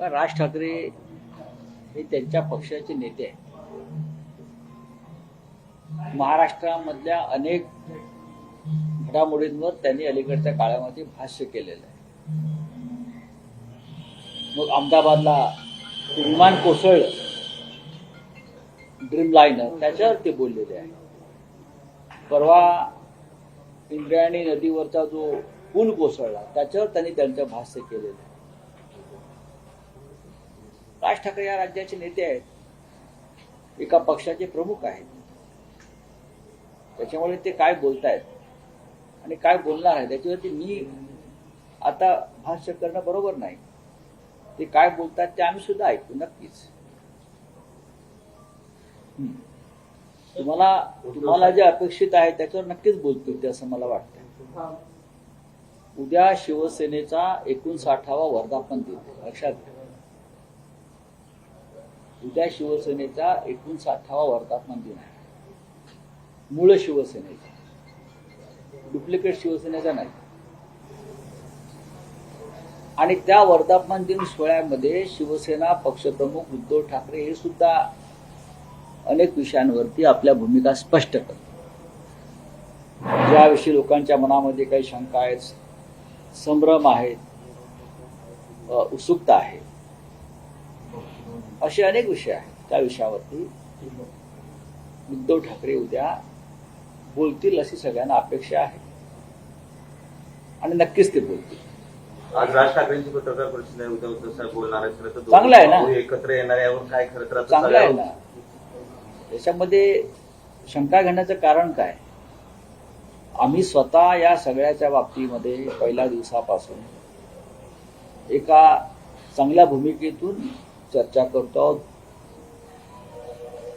राज ठाकरे हे त्यांच्या पक्षाचे नेते आहेत. महाराष्ट्रामधल्या अनेक घडामोडींवर त्यांनी अलीकडच्या काळामध्ये भाष्य केलेलं आहे. मग अहमदाबादला विमान कोसळलं, ड्रीम लाईनर, त्याच्यावर ते बोललेले आहे. परवा इंद्रायणी नदीवरचा जो पूल कोसळला त्याच्यावर त्यांनी त्यांचं भाष्य केलेलं आहे. राज ठाकरे या राज्याचे नेते आहेत, एका पक्षाचे प्रमुख आहेत. त्याच्यामुळे ते काय बोलतायत आणि काय बोलणार आहे त्याच्यावरती मी आता भाष्य करणं बरोबर नाही. ते काय बोलतात ते आम्ही सुद्धा ऐकू नक्कीच. तुम्हाला जे अपेक्षित आहे त्याच्यावर नक्कीच बोलतील ते, असं मला वाटतं. उद्या शिवसेनेचा 59वा वर्धापन दिन, लक्षात घ्या. उद्या शिवसेनेचा 59वा वर्धापन दिन आहे. मूळ शिवसेनेचा, डुप्लिकेट शिवसेनेचा नाही. आणि त्या वर्धापन दिन सोहळ्यामध्ये शिवसेना पक्षप्रमुख उद्धव ठाकरे हे सुद्धा अनेक विषयांवरती आपल्या भूमिका स्पष्ट करतात. ज्याविषयी लोकांच्या मनामध्ये काही शंका आहेत, संभ्रम आहेत, उत्सुकता आहे, असे अनेक विषय आहेत. त्या विषयावरती उद्धव ठाकरे उद्या बोलतील अशी सगळ्यांना अपेक्षा आहे आणि नक्कीच ते बोलतील. आज राज ठाकरेंची पत्रकार परिषद आहे, उद्या उद्धव साहेब बोलणार आहे. चांगलं आहे ना, एकत्र येणार यावर काय खरं तर चांगलं आहे ना. त्याच्यामध्ये शंका घेण्याचं कारण काय? आम्ही स्वतः या सगळ्याच्या बाबतीमध्ये पहिल्या दिवसापासून एका चांगल्या भूमिकेतून चर्चा करतो आहोत.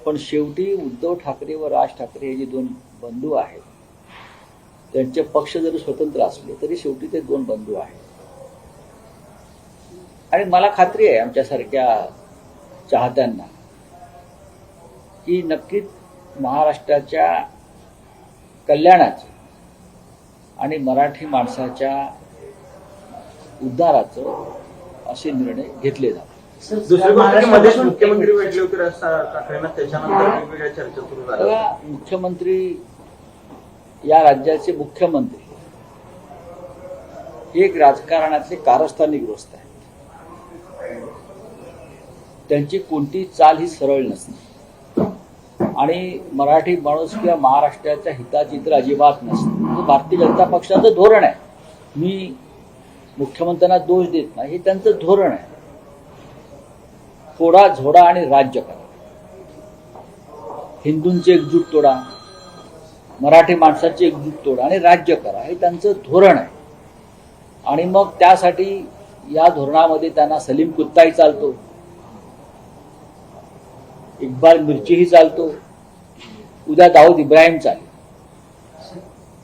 पण शेवटी उद्धव ठाकरे व राज ठाकरे हे जे दोन बंधू आहेत, त्यांचे पक्ष जरी स्वतंत्र असले तरी शेवटी ते दोन बंधू आहेत. आणि मला खात्री आहे आमच्यासारख्या चाहत्यांना की नक्कीच महाराष्ट्राच्या कल्याणाचं आणि मराठी माणसाच्या उद्धाराचं असे निर्णय घेतले जातात. दुसरी गोष्ट मध्ये मुख्यमंत्री भेटले होते राज ठाकरेंना, त्याच्यानंतर वेगवेगळ्या चर्चा सुरू झाल्या. मुख्यमंत्री, या राज्याचे मुख्यमंत्री हे एक राजकारणातले कारस्थानिकग्रस्त आहेत. त्यांची कोणती चाल ही सरळ नसते आणि मराठी माणूस किंवा महाराष्ट्राच्या हिताची तर अजिबात नसते. भारतीय जनता पक्षाचं धोरण आहे. मी मुख्यमंत्र्यांना दोष देत नाही, हे त्यांचं धोरण आहे. फोडा, झोडा आणि राज्य करा. हिंदूंची एकजूट तोडा, मराठी माणसाची एकजूट तोडा आणि राज्य करा, हे त्यांचं धोरण आहे. आणि मग त्यासाठी या धोरणामध्ये त्यांना सलीम कुत्ताही चालतो, इक्बाल मिर्चीही चालतो, उद्या दाऊद इब्राहिम चालेल.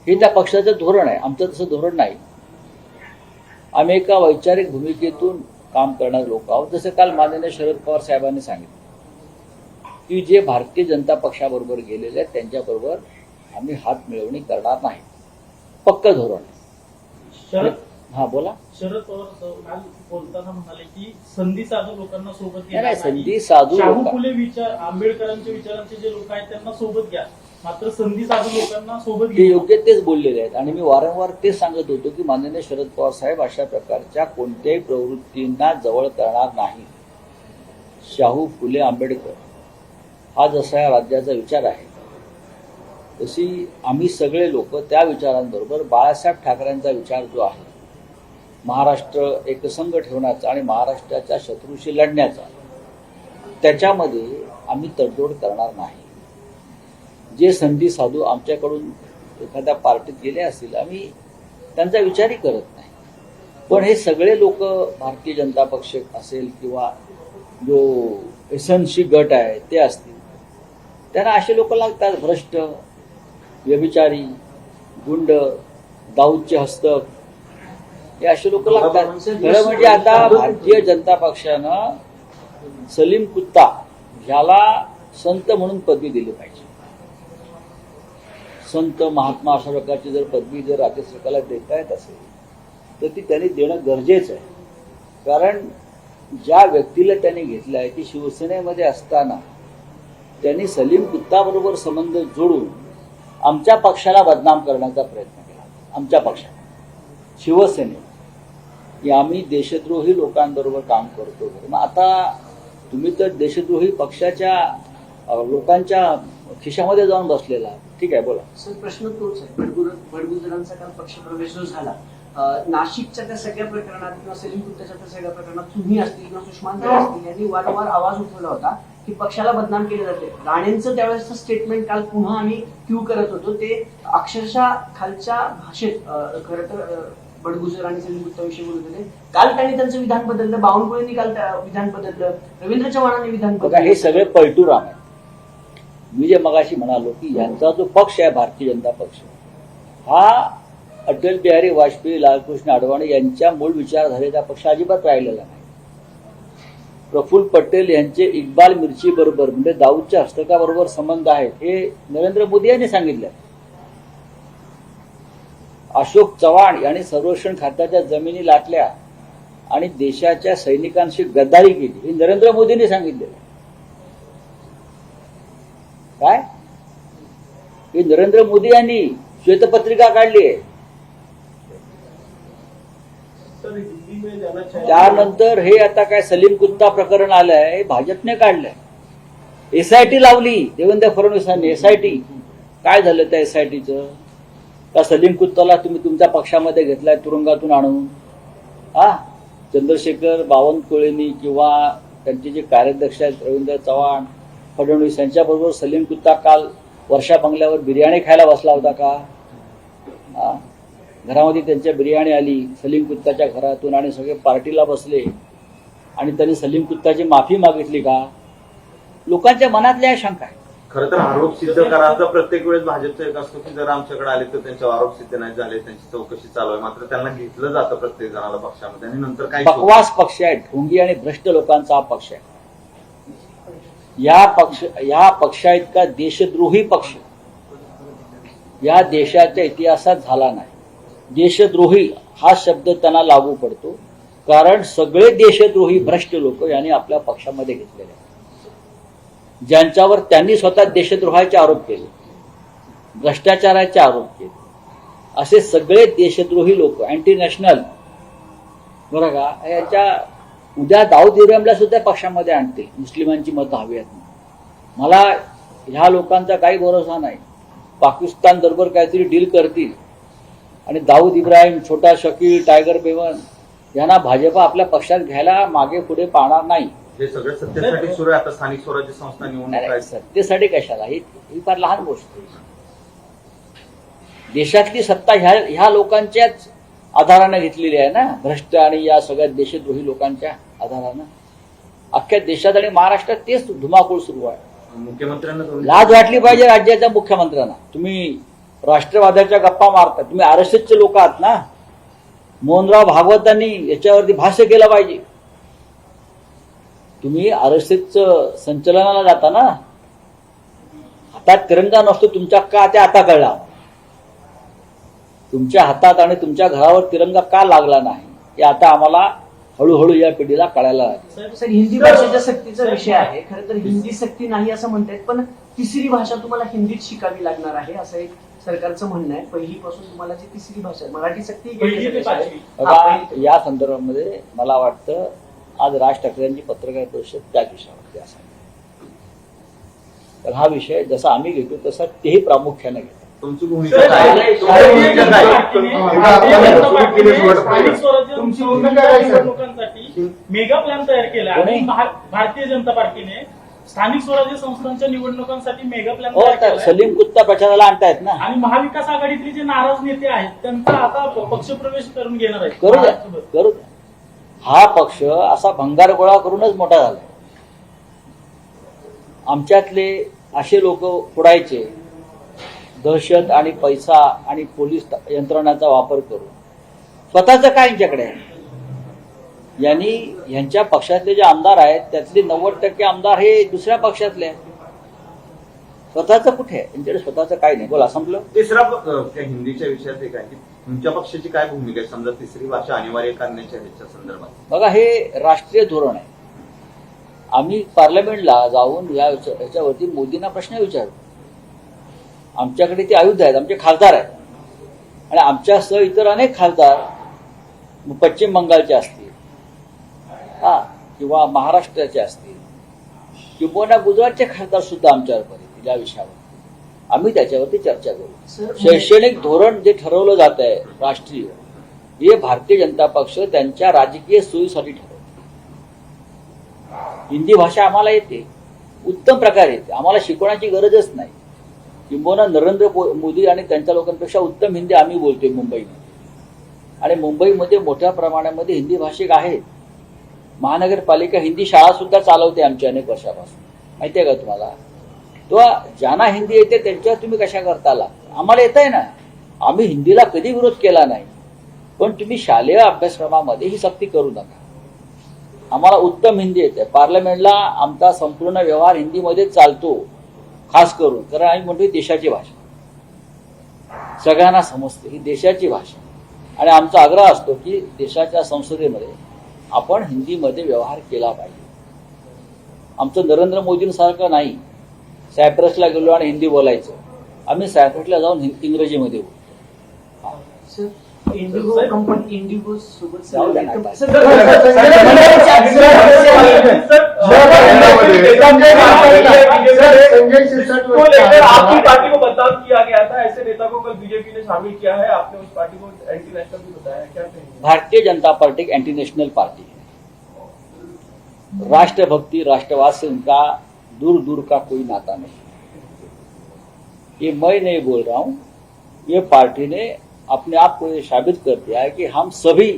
हे त्या पक्षाचं धोरण आहे. आमचं तसं धोरण नाही. आम्ही एका वैचारिक भूमिकेतून काम करणारे लोक आहोत. जसं काल माननीय शरद पवार साहेबांनी सांगितलं की जे भारतीय जनता पक्षाबरोबर गेलेले आहेत त्यांच्याबरोबर आम्ही हात मिळवणी करणार नाही. पक्क धोरण. हा बोला. शरद पवार काल बोलताना म्हणाले की संधी साधू लोकांना सोबत घ्या. नाही, संधी साधू शाहू फुले विचार, आंबेडकरांच्या विचारांचे जे लोक आहेत त्यांना सोबत घ्या, मात्र संधी साधू लोकांना सोबत ते घ्या. योग्य तेच बोललेले आहेत. आणि मी वारंवार तेच सांगत होतो की माननीय शरद पवार साहेब अशा प्रकारच्या कोणत्याही प्रवृत्तींना जवळ करणार नाही. शाहू फुले आंबेडकर हा जसा या राज्याचा विचार आहे तशी आम्ही सगळे लोक त्या विचारांबरोबर बाळासाहेब ठाकरेंचा विचार जो आहे, महाराष्ट्र एकसंघ ठेवण्याचा आणि महाराष्ट्राच्या शत्रूशी लढण्याचा, त्याच्यामध्ये आम्ही तडजोड करणार नाही. जे संधी साधू आमच्याकडून एखाद्या पार्टीत गेले असतील आम्ही त्यांचा विचारही करत नाही. पण हे सगळे लोक, भारतीय जनता पक्ष असेल किंवा जो एसएनसी गट आहे ते असतील, त्यांना असे लोक लागतात. भ्रष्ट, व्यभिचारी, गुंड, दाऊदचे हस्तक, हे असे लोक लागतात. खरं म्हणजे आता भारतीय जनता पक्षानं सलीम कुत्ता ह्याला संत म्हणून पदवी दिली पाहिजे. संत महात्मा अशा प्रकारची जर पदवी जर राज्य सरकारला देता येत असेल तर ती त्यांनी देणं गरजेचं आहे. कारण ज्या व्यक्तीला त्यांनी घेतलाय ती शिवसेनेमध्ये असताना त्यांनी सलीम कुत्ताबरोबर संबंध जोडून आमच्या पक्षाला बदनाम करण्याचा प्रयत्न केला. आमच्या पक्षाला, शिवसेने, आम्ही देशद्रोही लोकांबरोबर काम करतो. मग आता तुम्ही तर देशद्रोही पक्षाच्या लोकांच्या खिशामध्ये जाऊन बसलेला. ठीक आहे, बोला. सर, प्रश्न तोच आहे. बडगुजरांचा काल पक्षप्रवेश जो झाला, नाशिकच्या त्या सगळ्या प्रकरणात किंवा सलीम कुत्त्याच्या त्या सगळ्या प्रकरणात तुम्ही असतील किंवा सुषमा अंधारे असतील यांनी वारंवार आवाज उठवला होता की पक्षाला बदनाम केले जाते. राणेंचं त्यावेळेसचं स्टेटमेंट काल पुन्हा आम्ही क्यू करत होतो, ते अक्षरशः खालच्या भाषेत खरं तर बडगुजर आणि सलीम कुत्त्याविषयी बोलत होते. काल त्यांनी त्यांचं विधान बदललं, बावनकुळेंनी काल विधान बदललं, रवींद्र चव्हाणांनी विधान बघा, हे सगळे पलटूराम आहे. मी जे मगाशी म्हणालो की यांचा जो पक्ष आहे भारतीय जनता पक्ष, हा अटल बिहारी वाजपेयी, लालकृष्ण अडवाणी यांच्या मूळ विचारधारेचा पक्ष अजिबात राहिलेला नाही. प्रफुल्ल पटेल यांचे इक्बाल मिर्ची बरोबर म्हणजे दाऊदच्या हस्तकाबरोबर संबंध आहेत हे नरेंद्र मोदी यांनी सांगितलं. अशोक चव्हाण यांनी संरक्षण खात्याच्या जमिनी लाटल्या आणि देशाच्या सैनिकांशी गद्दारी केली हे नरेंद्र मोदींनी सांगितलेलं. काय हे नरेंद्र मोदी यांनी श्वेतपत्रिका काढली आहे. त्यानंतर हे आता काय सलीम कुत्ता प्रकरण आलंय, हे भाजपने काढलंय. एसआयटी लावली देवेंद्र फडणवीसांनी. एसआयटी काय झालं त्या एसआयटीचं? त्या सलीम कुत्ताला तुम्ही तुमच्या पक्षामध्ये घेतलाय तुरुंगातून आणून. चंद्रशेखर बावनकुळेंनी किंवा त्यांचे जे कार्याध्यक्ष आहेत रवींद्र चव्हाण, फडणवीस यांच्याबरोबर सलीम कुत्ता काल वर्षा बंगल्यावर बिर्याणी खायला बसला होता का? घरामध्ये त्यांच्या बिर्याणी आली सलीम कुत्ताच्या घरातून आणि सगळे पार्टीला बसले आणि त्यांनी सलीम कुत्ताची माफी मागितली का? लोकांच्या मनातल्या शंका आहे. खरं तर आरोप सिद्ध करायचा प्रत्येक वेळेस भाजपचा एक असतो की जर आमच्याकडे आले तर त्यांचे आरोप सिद्ध नाही झाले, त्यांची चौकशी चालू आहे. मात्र त्यांना घेतलं जातं प्रत्येक जणाला पक्षामध्ये आणि नंतर काही बकवास पक्ष आहे, ढोंगी आणि भ्रष्ट लोकांचा हा पक्ष आहे. या पक्षा इतका देशद्रोही पक्ष या देशाच्या इतिहासात झाला नाही. देशद्रोही हा शब्द त्यांना लागू पडतो कारण सगळे देशद्रोही भ्रष्ट लोक यांनी आपल्या पक्षामध्ये घेतलेले आहेत, ज्यांच्यावर त्यांनी स्वतः देशद्रोहाचे आरोप केले, भ्रष्टाचाराचे आरोप केले. असे सगळे देशद्रोही लोक अँटी नॅशनल, बरं का, याच्या उद्या दाऊद इब्राहिमला सुद्धा पक्षामध्ये आणतील. मुस्लिमांची मतं हवी आहेत. मला ह्या लोकांचा काही भरोसा नाही. पाकिस्तान बरोबर काहीतरी डील करतील आणि दाऊद इब्राहिम, छोटा शकील, टायगर बेवन यांना भाजप आपल्या पक्षात घ्यायला मागे पुढे पाहणार नाही. हे सगळं सत्तेसाठी सुरू आहे. आता स्थानिक स्वराज्य संस्था निवडणूक सत्तेसाठी कशाला? ही फार लहान गोष्ट आहे. देशातली सत्ता ह्या लोकांच्याच आधारानं घेतलेली आहे ना, भ्रष्ट आणि या सगळ्या देशद्रोही लोकांच्या आधारानं. अख्ख्या देशात आणि महाराष्ट्रात तेच धुमाकूळ सुरू आहे. मुख्यमंत्र्यांना लाज वाटली पाहिजे राज्याच्या मुख्यमंत्र्यांना. तुम्ही राष्ट्रवादाच्या गप्पा मारता, तुम्ही आरएसएसचे लोक आहात ना. मोहनराव भागवतांनी याच्यावरती भाष्य केलं पाहिजे. तुम्ही आरएसएसचं संचलनाला जाता ना, हातात तिरंगा नसतो तुमच्या का, ते आता कळला. तुमच्या हातात आणि तुमच्या घरावर तिरंगा का लागला नाही हे आता आम्हाला हळूहळू या पिढीला कळायला लागेल. सर, हिंदी भाषेच्या सक्तीचा विषय आहे. खरं तर हिंदी सक्ती नाही असं म्हणतायत, पण तिसरी भाषा तुम्हाला हिंदीत शिकावी लागणार आहे असं एक सरकारचं म्हणणं आहे. पहिलीपासून तुम्हाला जी तिसरी भाषा आहे, मराठी सक्ती या संदर्भामध्ये मला वाटतं आज राज ठाकरेंची पत्रकार परिषद त्या विषयावरती असावी. तर हा विषय जसा आम्ही घेतो तसा तेही प्रामुख्याने घेतात. तुमची भूमिका काय? निवडणुकांसाठी मेगा प्लॅन तयार केला आणि भारतीय जनता पार्टीने स्थानिक स्वराज्य संस्थांच्या निवडणुकांसाठी मेगा प्लॅन तयार केला. सलीम कुत्ता प्रचाराला आणतायत ना. आणि महाविकास आघाडीतले जे नाराज नेते आहेत त्यांचा आता पक्षप्रवेश करून घेणार आहेत. करू द्या. हा पक्ष असा भंगार गोळा करूनच मोठा झाला. आमच्यातले असे लोक फोडायचे, दहशत आणि पैसा आणि पोलीस यंत्रणाचा वापर करून. स्वतःचं काय यांच्याकडे आहे? यांच्या पक्षातले जे आमदार आहेत त्यातले 90% आमदार हे दुसऱ्या पक्षातले आहेत. स्वतःचं कुठे आहे, त्यांच्याकडे स्वतःचं काय नाही. बोला, संपलं. तिसरा त्या हिंदीच्या विषयात एक आहे की तुमच्या पक्षाची काय भूमिका आहे समजा तिसरी भाषा अनिवार्य करण्याच्या ह्याच्या संदर्भात? बघा, हे राष्ट्रीय धोरण आहे. आम्ही पार्लमेंटला जाऊन याच्यावरती मोदींना प्रश्न विचारतो. आमच्याकडे ते आयुध आहेत, आमचे खासदार आहेत, आणि आमच्यासह इतर अनेक खासदार पश्चिम बंगालचे असतील किंवा महाराष्ट्राचे असतील किंवा गुजरातचे खासदार सुद्धा आमच्यावर येतील या विषयावर. आम्ही त्याच्यावरती चर्चा करू. शैक्षणिक धोरण जे ठरवलं जात आहे राष्ट्रीय, हे भारतीय जनता पक्ष त्यांच्या राजकीय सोयीसाठी ठरवतो. हिंदी भाषा आम्हाला येते, उत्तम प्रकारे येते, आम्हाला शिकवण्याची गरजच नाही. किंबहुना नरेंद्र मोदी आणि त्यांच्या लोकांपेक्षा उत्तम हिंदी आम्ही बोलतोय मुंबईमध्ये, आणि मुंबईमध्ये मोठ्या प्रमाणामध्ये हिंदी भाषिक आहेत. महानगरपालिका हिंदी शाळा सुद्धा चालवते आमची अनेक वर्षापासून, माहिती आहे का तुम्हाला? तो ज्यांना हिंदी येते त्यांच्यावर तुम्ही कशा करता आला? आम्हाला येत आहे ना, आम्ही हिंदीला कधी विरोध केला नाही, पण तुम्ही शालेय अभ्यासक्रमामध्ये ही सक्ती करू नका. आम्हाला उत्तम हिंदी येते. पार्लमेंटला आमचा संपूर्ण व्यवहार हिंदीमध्ये चालतो, खास करून कारण आम्ही म्हणतो ही देशाची भाषा, सगळ्यांना समजते, ही देशाची भाषा. आणि आमचा आग्रह असतो की देशाच्या संसदेमध्ये आपण हिंदीमध्ये व्यवहार केला पाहिजे. आमचं नरेंद्र मोदींसारखं नाही सायप्रसला गेलो आणि हिंदी बोलायचं. आम्ही सायप्रसला जाऊन इंग्रजीमध्ये बोलतो. इंडिगो कंपनी इंडिगो सोबत जाऊ द्या ना आता. आपकी पार्टी को बदनाम किया गया था, ऐसे नेता को कल बीजेपी ने शामिल किया है, आपने उस पार्टी को एंटी नेशनल भी बताया, क्या कहेंगे? भारतीय जनता पार्टी एक एंटी नेशनल पार्टी है. राष्ट्रभक्ति राष्ट्रवाद से उनका दूर दूर का कोई नाता नहीं. ये मैं नहीं बोल रहा हूं, ये पार्टी ने अपने आप को ये साबित कर दिया है कि हम सभी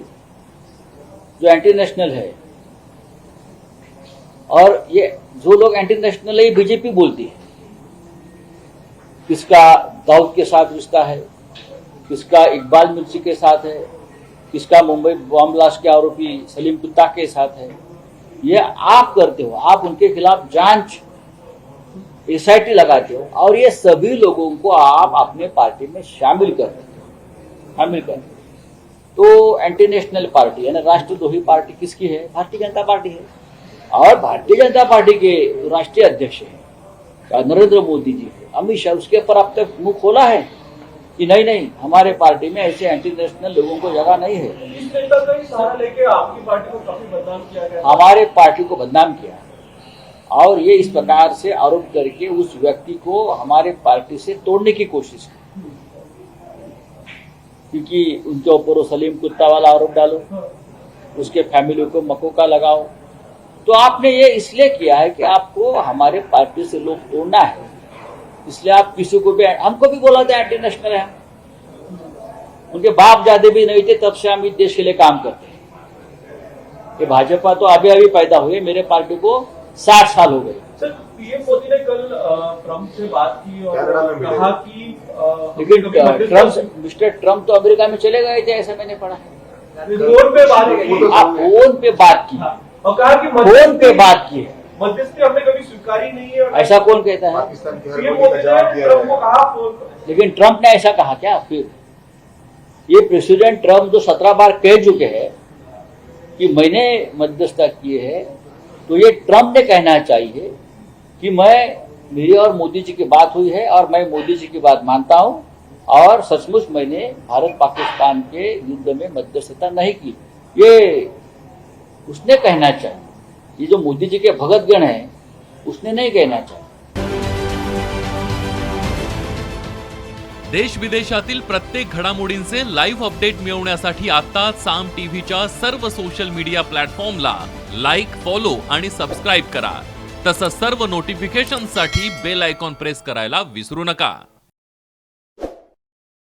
जो एंटी नेशनल है, और ये जो लोग एंटी नेशनल है ये बीजेपी बोलती है. किसका दाऊद के साथ रिश्ता है, किसका इकबाल मिर्ची के साथ है, किसका मुंबई बॉम्ब ब्लास्ट के आरोपी सलीम कुत्ता के साथ है, ये आप करते हो. आप उनके खिलाफ जांच एसआईटी लगाते हो और ये सभी लोगों को आप अपने पार्टी में शामिल करते हो. तो एंटी नेशनल पार्टी है ना. राष्ट्रद्रोही पार्टी किसकी है? भारतीय जनता पार्टी है. और भारतीय जनता पार्टी के राष्ट्रीय अध्यक्ष है नरेंद्र मोदी जी है, अमित शाह, उसके ऊपर अब तक मुंह खोला है कि नहीं हमारे पार्टी में ऐसे एंटी नेशनल लोगों को जगह नहीं है. इस नेता का ही सहारा लेके आपकी पार्टी को काफी बदनाम किया गया. हमारे पार्टी को बदनाम किया और ये इस प्रकार से आरोप करके उस व्यक्ति को हमारे पार्टी से तोड़ने की कोशिश की, क्योंकि उनके ऊपर वो सलीम कुत्ता वाला आरोप डालो, उसके फैमिली को मकोका लगाओ. तो आपने ये इसलिए किया है कि आपको हमारे पार्टी से लोग तोड़ना है, इसलिए आप किसी को भी, हमको भी बोला था एंटी नेशनल है. उनके बाप दादे भी नहीं थे तब से हम इस देश के लिए काम करते हैं. ये भाजपा तो अभी पैदा हुए, मेरे पार्टी को 60 साल हो गए. सर, पीएम मोदी ने कल ट्रंप से बात की और कहा कि लेकिन मिस्टर ट्रंप तो अमेरिका में चले गए थे, ऐसा मैंने पढ़ा है. फोन पे बात की. आप फोन पे बात की, और कहा कि फोन पे बात की है, मध्यस्थी हमने कभी स्वीकारी नहीं है. ऐसा कौन कहता है? पीएम मोदी ने ट्रंप को कहा फोन पर. लेकिन ट्रंप ने ऐसा कहा क्या? फिर ये प्रेसिडेंट ट्रंप जो 17 बार कह चुके हैं कि मैंने मध्यस्थता की है, तो ये ट्रंप ने कहना चाहिए कि मेरी और मोदी जी की बात हुई है और मैं मोदी जी की बात मानता हूं और सचमुच मैंने भारत पाकिस्तान के युद्ध में मध्यस्थता नहीं की. ये उसने कहना चाहिए. ये जो मोदी जी के भगतगण हैं उसने नहीं कहना चाहिए. देश विदेशातील प्रत्येक घडामोडींचे लाईव्ह अपडेट मिळवण्यासाठी आता साम टीव्हीच्या सर्व सोशल मीडिया प्लॅटफॉर्मला लाईक, फॉलो आणि सबस्क्राईब करा. तसंच सर्व नोटिफिकेशनसाठी बेल आयकॉन प्रेस करायला विसरू नका.